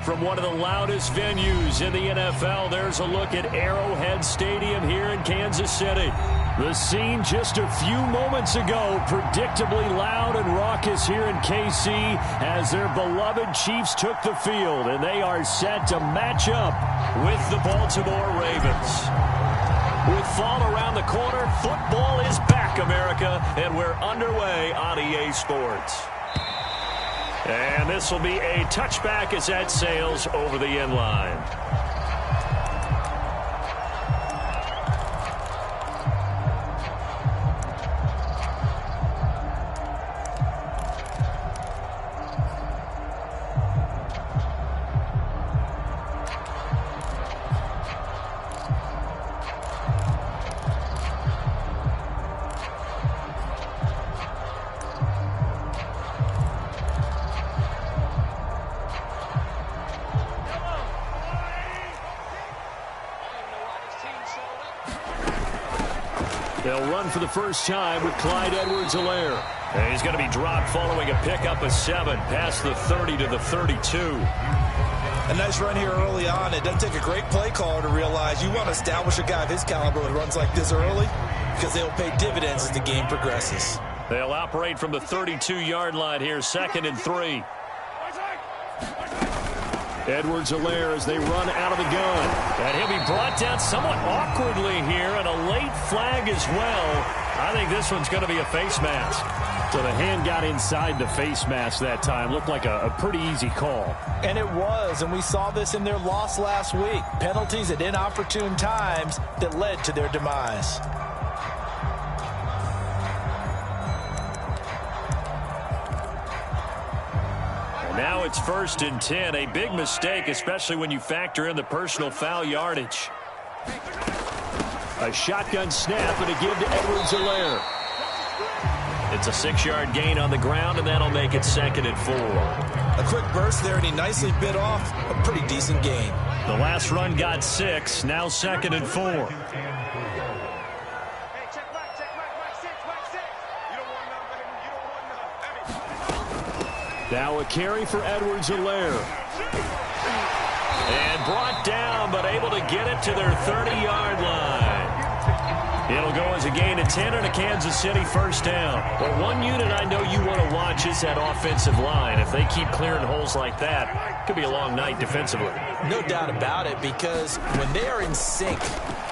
From one of the loudest venues in the NFL, there's a look at Arrowhead Stadium here in Kansas City. The scene just a few moments ago, predictably loud and raucous here in KC as their beloved Chiefs took the field, and they are set to match up with the Baltimore Ravens. With fall around the corner, football is back, America, and we're underway on EA Sports. And this will be a touchback as that sails over the end line. They'll run for the first time with Clyde Edwards-Helaire. And he's going to be dropped following a pickup of 7 past the 30 to the 32. A nice run here early on. It doesn't take a great play caller to realize you want to establish a guy of his caliber who runs like this early because they'll pay dividends as the game progresses. They'll operate from the 32-yard line here, 2nd and 3. Edwards-Helaire as they run out of the gun. And he'll be brought down somewhat awkwardly here, and a late flag as well. I think this one's going to be a face mask. So the hand got inside the face mask that time. Looked like a pretty easy call. And it was, and we saw this in their loss last week. Penalties at inopportune times that led to their demise. Now it's 1st and 10. A big mistake, especially when you factor in the personal foul yardage. A shotgun snap and a give to Edwards-Helaire. It's a 6-yard gain on the ground, and that'll make it 2nd and 4. A quick burst there, and he nicely bit off a pretty decent gain. The last run got 6. Now 2nd and 4. Now a carry for Edwards-Helaire. And brought down, but able to get it to their 30-yard line. It'll go as a gain of 10 and a Kansas City first down. Well, one unit I know you want to watch is that offensive line. If they keep clearing holes like that, it could be a long night defensively. No doubt about it, because when they are in sync,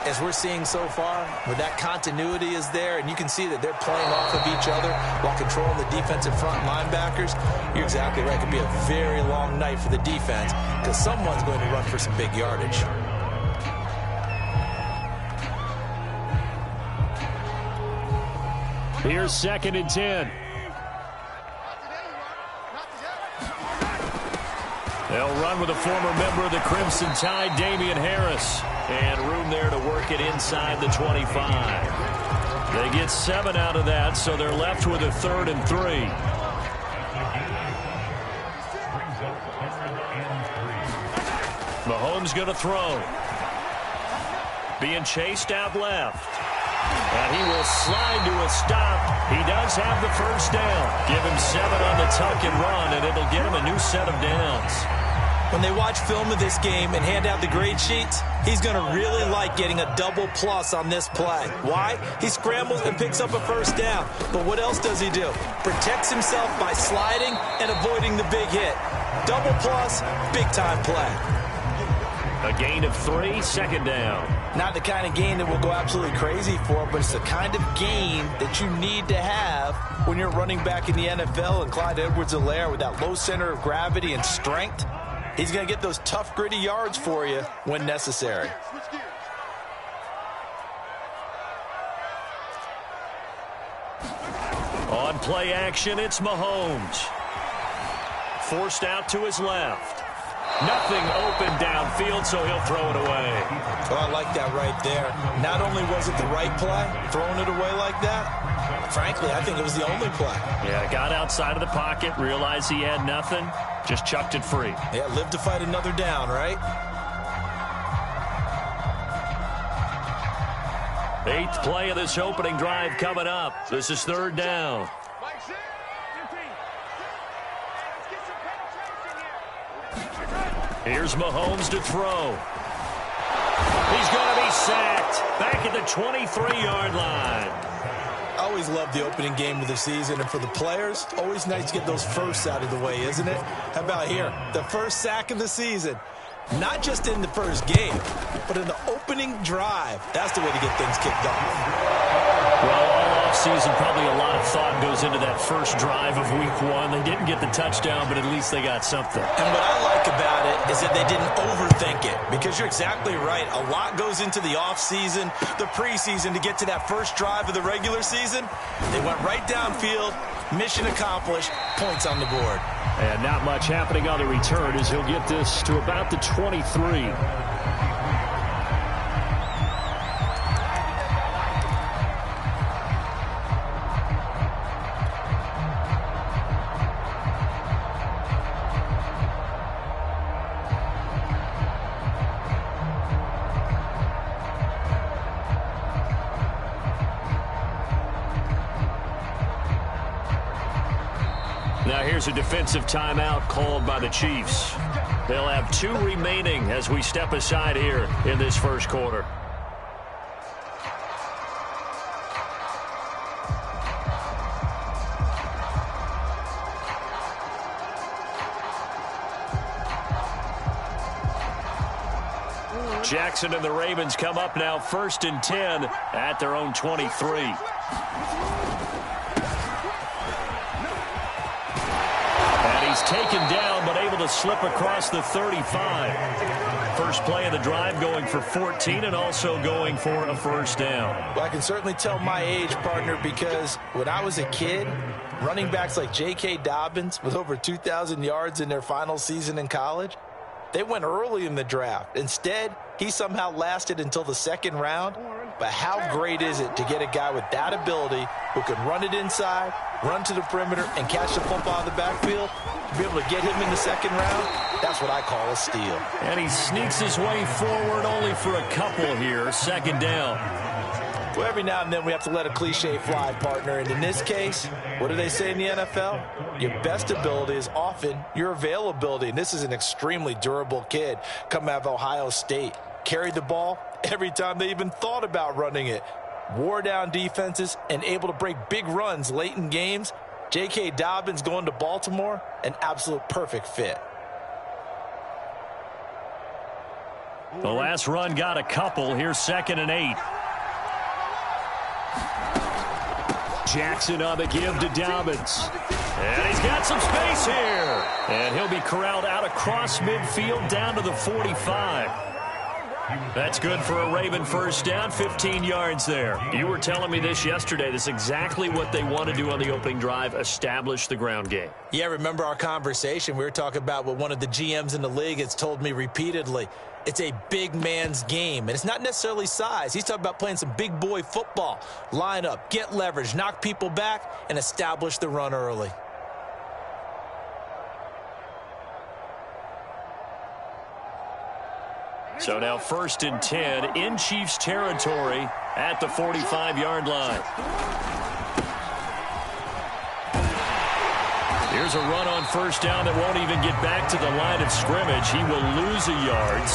as we're seeing so far, where that continuity is there, and you can see that they're playing off of each other while controlling the defensive front linebackers, you're exactly right. It could be a very long night for the defense because someone's going to run for some big yardage. Here's 2nd and 10. They'll run with a former member of the Crimson Tide, Damian Harris. And room there to work it inside the 25. They get 7 out of that, so they're left with a 3rd and 3. Mahomes going to throw. Being chased out left. And he will slide to a stop. He does have the first down. Give him 7 on the tuck and run, and it'll get him a new set of downs. When they watch film of this game and hand out the grade sheets, he's going to really like getting a double plus on this play. Why? He scrambles and picks up a first down. But what else does he do? Protects himself by sliding and avoiding the big hit. Double plus, big-time play. A gain of 3, 2nd down. Not the kind of gain that will go absolutely crazy for, but it's the kind of gain that you need to have when you're running back in the NFL. And Clyde Edwards-Helaire, with that low center of gravity and strength, he's going to get those tough, gritty yards for you when necessary. On play action, it's Mahomes. Forced out to his left. Nothing open downfield, so he'll throw it away. Oh, I like that right there. Not only was it the right play, throwing it away like that, frankly, I think it was the only play. Yeah, got outside of the pocket, realized he had nothing, just chucked it free. Yeah, live to fight another down, right? 8th play of this opening drive coming up. This is 3rd down. Here's Mahomes to throw. He's going to be sacked. Back at the 23-yard line. I always love the opening game of the season, and for the players, always nice to get those firsts out of the way, isn't it? How about here? The first sack of the season. Not just in the first game, but in the opening drive. That's the way to get things kicked off. Well, all offseason, probably a lot of thought goes into that first drive of week one. They didn't get the touchdown, but at least they got something. And what I like about it is that they didn't overthink it, because you're exactly right. A lot goes into the offseason, the preseason, to get to that first drive of the regular season. They went right downfield, mission accomplished, points on the board. And not much happening on the return as he'll get this to about the 23. Now here's a defensive timeout called by the Chiefs. They'll have 2 remaining as we step aside here in this first quarter. Jackson and the Ravens come up now 1st and 10 at their own 23. Taken down, but able to slip across the 35. First play of the drive going for 14 and also going for a first down. Well, I can certainly tell my age, partner, because when I was a kid, running backs like J.K. Dobbins with over 2,000 yards in their final season in college, they went early in the draft. Instead, he somehow lasted until the 2nd round. But how great is it to get a guy with that ability who can run it inside, run to the perimeter, and catch the football in the backfield? To be able to get him in the 2nd round, that's what I call a steal. And he sneaks his way forward only for a couple here. 2nd down. Well, every now and then we have to let a cliche fly, partner. And in this case, what do they say in the NFL? Your best ability is often your availability. And this is an extremely durable kid coming out of Ohio State. Carried the ball every time they even thought about running it. Wore down defenses and able to break big runs late in games. J.K. Dobbins going to Baltimore, an absolute perfect fit. The last run got a couple. Here's 2nd and 8. Jackson on the give to Dobbins. And he's got some space here. And he'll be corralled out across midfield down to the 45. That's good for a Raven first down, 15 yards there. You were telling me this yesterday. This is exactly what they want to do on the opening drive, establish the ground game. Yeah, remember our conversation? We were talking about what one of the GMs in the league has told me repeatedly. It's a big man's game, and it's not necessarily size. He's talking about playing some big boy football. Line up, get leverage, knock people back, and establish the run early. So now 1st and 10 in Chiefs territory at the 45-yard line. Here's a run on first down that won't even get back to the line of scrimmage. He will lose a yard.